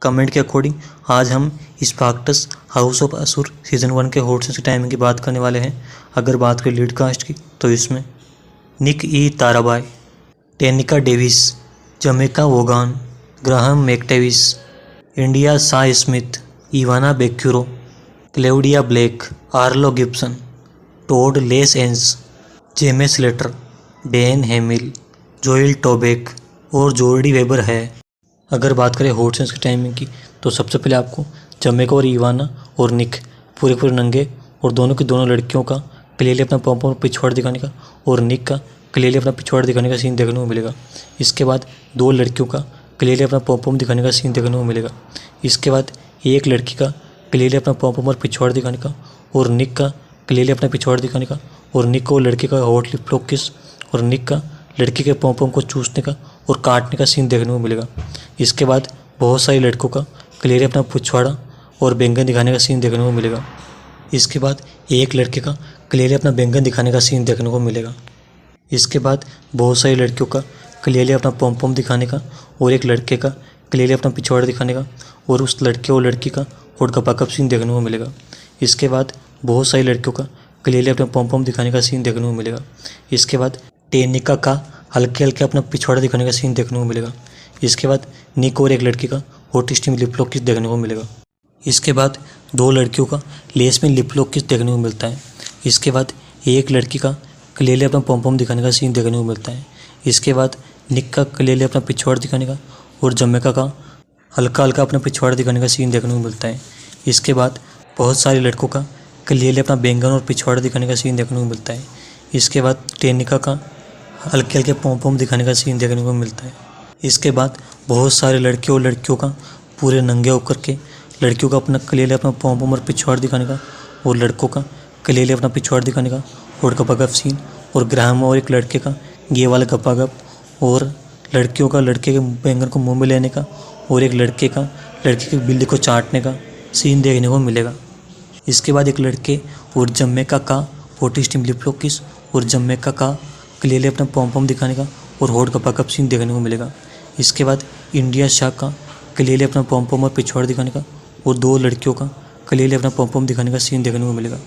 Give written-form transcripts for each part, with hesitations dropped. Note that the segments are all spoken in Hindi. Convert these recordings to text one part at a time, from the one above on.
कमेंट के अकॉर्डिंग आज हम स्पार्टस हाउस ऑफ असुर सीजन 1 के हॉट से टाइमिंग की बात करने वाले हैं। अगर बात करें लीड कास्ट की तो इसमें Nick E Tarabay, Tenika Davis, Jamaica Vaughan, Graham McTavish, India सा Smith, Ivana Baquero, Claudia Black, Arlo Gibson, Todd Lasance, Jaime Slater, Dan Hemil, जोइल टोबेक और जॉर्डी वेबर है। अगर बात करें हॉट सेंस की टाइमिंग की तो सबसे पहले आपको जमेका और इवाना और निक पूरे नंगे और दोनों की दोनों लड़कियों का क्लियरली अपना पंप और पिछवाड़ दिखाने का और निक का क्लियरली अपना पिछवाड़ दिखाने का सीन देखने को मिलेगा। इसके बाद दो लड़कियों का क्लियरली अपना पंप दिखाने का सीन देखने को मिलेगा। इसके बाद एक लड़की का क्लियरली अपना पंप और पिछवाड़ दिखाने का और निक का क्लियरली अपना पिछवाड़ दिखाने का और निक को लड़के का हॉट लिप लॉक किस और निक का लड़की के पोंपों को चूसने का और काटने का सीन देखने को मिलेगा। इसके बाद बहुत सारी लड़कों का क्लियरली अपना पिछवाड़ा और बैंगन दिखाने का सीन देखने को मिलेगा। इसके बाद एक लड़के का क्लियरली अपना बैंगन दिखाने का सीन देखने को मिलेगा। इसके बाद बहुत सारी लड़कियों का क्लियरली अपना पोंपों दिखाने का और एक लड़के का क्लियरली अपना पिछवाड़ा दिखाने का और उस लड़के और लड़की का होठ का पाकअप सीन देखने को मिलेगा। इसके बाद बहुत सारी लड़कियों का क्लियरली अपना पोंपों दिखाने का सीन देखने को मिलेगा। इसके बाद टेनिका का हल्के हल्के अपना पिछवाड़ा दिखाने का सीन देखने को मिलेगा। इसके बाद निक और एक लड़की का hot steam lip lock kiss देखने को मिलेगा। इसके बाद दो लड़कियों का लेस में लिप लॉक किस देखने को मिलता है। इसके बाद एक लड़की का क्लियरली अपना पोंपों दिखाने का सीन देखने को मिलता है। इसके बाद निक का क्लियरली अपना पिछवाड़ा दिखाने का और जमेका का हल्का हल्का अपना पिछवाड़ा दिखाने का सीन देखने को मिलता है। इसके बाद बहुत सारे लड़कों का क्लियरली अपना बैंगन और पिछवाड़ा दिखाने का सीन देखने को मिलता है। इसके बाद टेनिका का हल्के हल्के पोंपों दिखाने का सीन देखने को मिलता है। इसके बाद बहुत सारे लड़के और लड़कियों का पूरे नंगे होकर के लड़कियों का अपना क्लियरली अपना पोंपों और पिछवाड़ दिखाने का और लड़कों का क्लियरली अपना पिछवाड़ दिखाने का होठ का गप सीन और ग्राहम और एक लड़के का ये वाला गप्पा गप और लड़कियों का लड़के के बैंगन को मुंह में लेने का और एक लड़के का लड़की की बिल्ली को चाटने का सीन देखने को मिलेगा। इसके बाद एक लड़के और जमेका का हॉट स्टीम लिप लॉक किस और जमेका का क्लियरली अपना पोंपों दिखाने का और होठ का पाकअप सीन देखने को मिलेगा। इसके बाद इंडिया शाह का क्लियरली अपना पोंपों और पिछवाड़ दिखाने का और दो लड़कियों का क्लियरली अपना पोंपों दिखाने का सीन देखने को मिलेगा।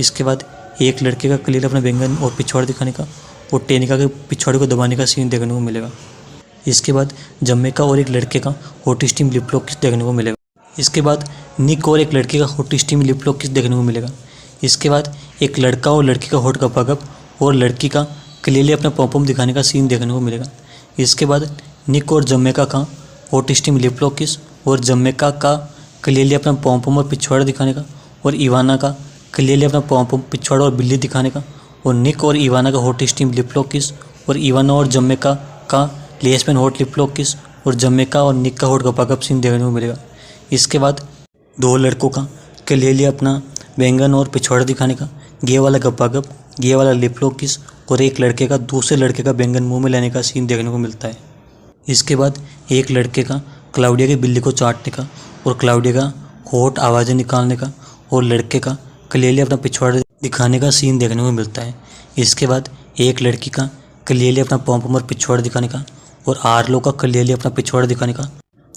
इसके बाद एक लड़के का क्लियरली अपना बैंगन और पिछवाड़ दिखाने का और टेनिका के पिछवाड़े को दबाने का सीन देखने को मिलेगा। इसके बाद जमेका और एक लड़के का hot steam lip lock kiss देखने को मिलेगा। इसके बाद निक और एक लड़के का hot steam lip lock kiss देखने को मिलेगा। इसके बाद एक लड़का और लड़की का होठ का पाकअप और लड़की का क्लियरली अपना पोंपों दिखाने का सीन देखने को मिलेगा। इसके बाद निक और जमेका का हॉट स्टीम लिप लॉक किस और जमेका का क्लियरली अपना पोंपों और पिछवाड़ा दिखाने का और इवाना का क्लियरली अपना पोंपों पिछवाड़ा और बिल्ली दिखाने का और निक और इवाना का हॉट स्टीम लिप लॉक किस और इवाना और जमेका का लेस में हॉट लिप लॉक किस और जमेका और निक का होठ का पाकअप सीन देखने को मिलेगा। इसके बाद दो लड़कों का क्लियरली अपना बैंगन और पिछवाड़ा दिखाने का गे वाला गप्पा गप, गे वाला लिप लॉक किस और एक लड़के का दूसरे लड़के का बैंगन मुंह में लेने का सीन देखने को मिलता है। इसके बाद एक लड़के का क्लाउडिया की बिल्ली को चाटने का और क्लाउडिया का होठ आवाज़ें निकालने का और लड़के का क्लियरली अपना पिछवाड़ा दिखाने का सीन देखने को मिलता है। इसके बाद एक लड़की का क्लियरली अपना पोंपों और पिछवाड़ा दिखाने का और आर्लो का क्लियरली अपना पिछवाड़ा दिखाने का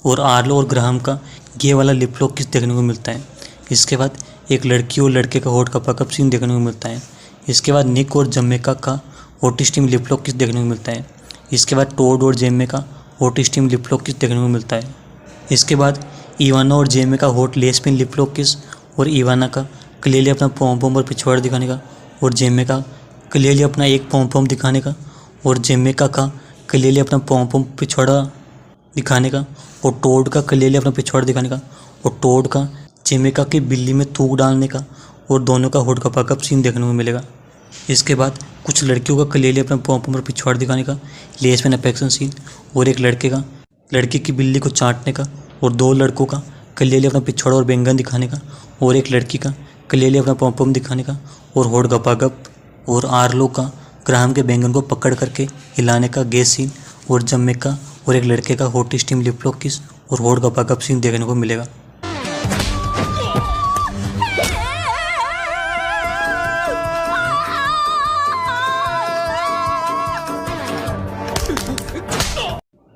और आर्लो और ग्राहम का ये वाला लिप लॉक किस देखने को मिलता है। इसके बाद एक लड़की और लड़के का होठ का पाकअप सीन देखने को मिलता है। इसके बाद निक और जमेका का hot steam lip lock kiss देखने को मिलता है। इसके बाद टोड और जेमे का hot steam lip lock kiss देखने को मिलता है। इसके बाद इवाना और जेमे का hot less pin lip lock किस और इवाना का क्लियरली अपना पोंपों और पिछवाड़ा दिखाने का और जेमे का क्लियरली अपना एक पोंपों दिखाने का और जेमेका का क्लियरली अपना पोंपों पिछवाड़ा दिखाने का और टोड का क्लियरली अपना पिछवाड़ा दिखाने का और टोड का जेमेका की बिल्ली में थूक डालने का और दोनों का होठ का पाकअप सीन देखने को मिलेगा। इसके बाद कुछ लड़कियों का क्लियरली अपना पोंपों और पिछवाड़ा दिखाने का लेस में अफेक्शन सीन और एक लड़के का लड़की की बिल्ली को चाटने का और दो लड़कों का क्लियरली अपना पिछवाड़ा और बैंगन दिखाने का और एक लड़की का क्लियरली अपना पोंपों दिखाने का और होठ का पाकअप और आर्लो का ग्राहम के बैंगन को पकड़ करके हिलाने का गैस सीन और जमेका और एक लड़के का हॉट स्टीम लिप लॉक किस और होठ का पाकअप सीन देखने को मिलेगा।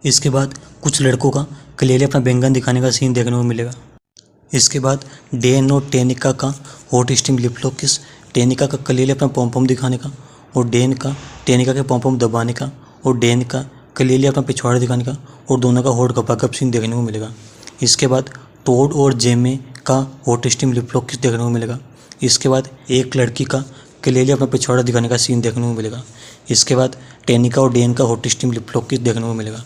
इसके बाद कुछ लड़कों का क्लियरली अपना व्यंगन दिखाने का सीन देखने को मिलेगा। इसके बाद डेन और टेनिका का हॉट स्टीम लिप लॉक किस, टेनिका का क्लियरली अपना पॉम दिखाने का और डेन का टेनिका के पॉम दबाने का और डेन का क्लियरली अपना पिछवाड़ा दिखाने का और दोनों का हॉट गपागप सीन देखने को मिलेगा। इसके बाद टोड और जेमे का hot steam lip lock kiss देखने को मिलेगा। इसके बाद एक लड़की का क्लियरली अपना पिछवाड़ा दिखाने का सीन देखने को मिलेगा। इसके बाद टेनिका और डेन का hot steam lip lock kiss देखने को मिलेगा।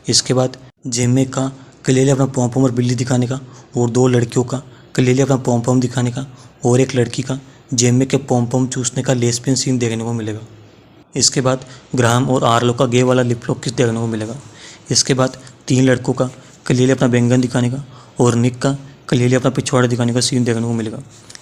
इसके बाद जेमे का क्लियरली अपना पॉम और बिल्ली दिखाने का और दो लड़कियों का क्लियरली अपना पॉम दिखाने का और एक लड़की का जेमे के पॉम चूसने का लेस पेन सीन देखने को मिलेगा। इसके बाद ग्राहम और आर्लो का गे वाला लिप लॉक किस देखने को मिलेगा। इसके बाद तीन लड़कों का क्लियरली अपना व्यंगन दिखाने का और निक का क्लियरली अपना पिछवाड़ा दिखाने का सीन देखने को मिलेगा।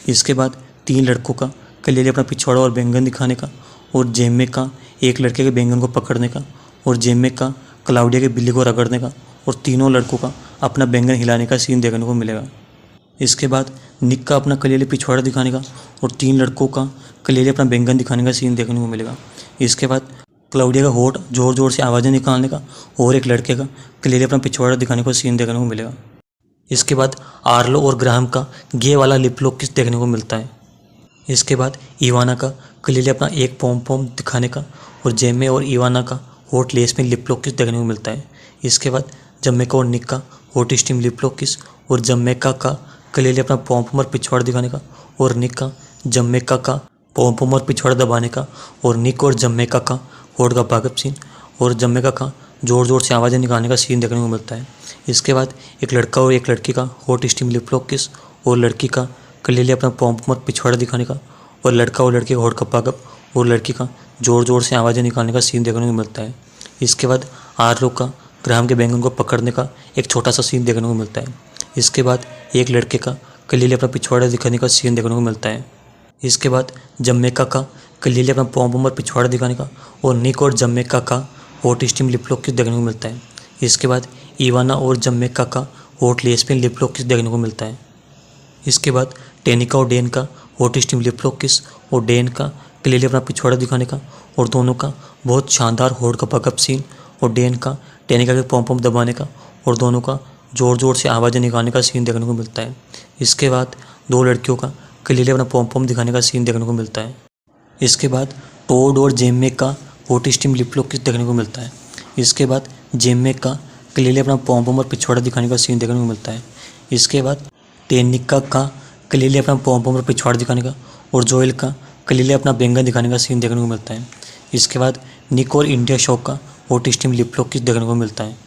इसके बाद तीन लड़कों का क्लियरली अपना पिछवाड़ा और व्यंगन दिखाने का और जेमे का एक लड़के के व्यंगन को पकड़ने का और जेमे का क्लाउडिया के बिल्ली को रगड़ने का और तीनों लड़कों का अपना व्यंगन हिलाने का सीन देखने को मिलेगा। इसके बाद निक का अपना क्लियरली पिछवाड़ा दिखाने का और तीन लड़कों का क्लियरली अपना व्यंगन दिखाने का सीन देखने को मिलेगा। इसके बाद क्लाउडिया का होठ जोर जोर से आवाज़ें निकालने का और एक लड़के का क्लियरली अपना पिछवाड़ा दिखाने का सीन देखने को मिलेगा। इसके बाद आर्लो और ग्राहम का गे वाला लिप लॉक किस देखने को मिलता है। इसके बाद इवाना का क्लियरली अपना एक पॉम दिखाने का और जेमे और इवाना का हॉट लेस में लिप लॉक किस देखने को मिलता है। इसके बाद जमैका और निक का हॉट स्टीम लिप लॉक किस और जमैका का क्लियरली अपना पॉम और पिछवाड़ा दिखाने का और निक का जमैका का पॉम और पिछवाड़ा दबाने का और निक और जमैका का हॉट का बागअप सीन और जमैका का जोर जोर से आवाज़ें निकालने का सीन देखने को मिलता है। इसके बाद एक लड़का और एक लड़की का हॉट स्टीम लिप लॉक किस और लड़की का क्लियरली अपना पॉम और पिछवाड़ा दिखाने का और लड़का और लड़की का हॉट का बागअप और लड़की का जोर जोर से आवाज़ें निकालने का सीन देखने को मिलता है। इसके बाद आर्लो का ग्राहम के बैंगन को पकड़ने का एक छोटा सा सीन देखने को मिलता है। इसके बाद एक लड़के का क्लियरली अपना पिछवाड़ा दिखाने का सीन देखने को मिलता है। इसके बाद जमैका का क्लियरली अपना पॉम और पिछवाड़ा दिखाने का और निक और जमैका का hot steam lip lock kiss देखने को मिलता है। इसके बाद इवाना और जमैका का hot less pen lip lock kiss देखने को मिलता है। इसके बाद टेनिका और डेन का हॉट स्टीम लिप लॉक किस और डेन का क्लियरली अपना पिछवाड़ा दिखाने का और दोनों का बहुत शानदार हॉट का पकअप सीन और डेन का टेनिका के पॉम दबाने का और दोनों का जोर जोर से आवाज़ें निकालने का सीन देखने को मिलता है। इसके बाद दो लड़कियों का क्लियरली अपना पॉम दिखाने का सीन देखने को मिलता है। इसके बाद टोड और जेमे का hot steam lip lock kiss देखने को मिलता है। इसके बाद जेमे का क्लियरली अपना पॉम और पिछवाड़ा दिखाने का सीन देखने को मिलता है। इसके बाद टेनिका का क्लियरली अपना पॉम और पिछवाड़ा दिखाने का और जोएल का क्लियरली अपना व्यंगन दिखाने का सीन देखने को मिलता है। इसके बाद निक और इंडिया शो का hot steam lip lock kiss देखने को मिलता है।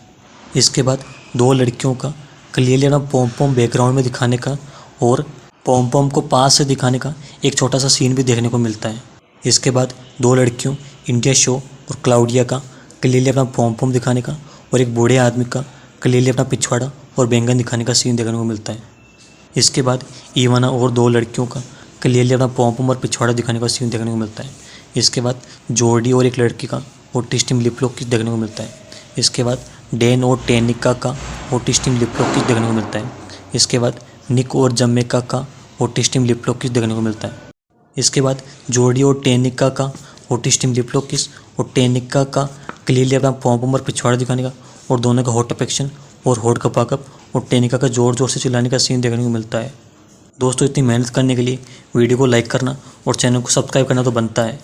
इसके बाद दो लड़कियों का क्लियरली अपना पॉम बैकग्राउंड में दिखाने का और पॉम को पास से दिखाने का एक छोटा सा सीन भी देखने को मिलता है। इसके बाद दो लड़कियों इंडिया शो और क्लाउडिया का क्लियरली अपना पॉम दिखाने का और एक बूढ़े आदमी का क्लियरली अपना पिछवाड़ा और बैंगन दिखाने का सीन देखने को मिलता है। इसके बाद इवाना और दो लड़कियों का क्लियरली अपना पॉम और पिछवाड़ा दिखाने का सीन देखने को मिलता है। इसके बाद जॉर्डी और एक लड़की का hot steam lip lock kiss देखने को मिलता है। इसके बाद डेन और टेनिका का hot steam lip lock kiss देखने को मिलता है। इसके बाद निक और जमैका का hot steam lip lock kiss देखने को मिलता है। इसके बाद जॉर्डी और टेनिका का हॉट स्टीम लिप लॉक किस और टेनिका का क्लियरली अपना पॉम और पिछवाड़ा दिखाने का और दोनों का हॉट अफेक्शन और हॉट का पाकअप और टेनिका का जोर जोर से चिल्लाने का सीन देखने को मिलता है। दोस्तों, इतनी मेहनत करने के लिए वीडियो को लाइक करना और चैनल को सब्सक्राइब करना तो बनता है।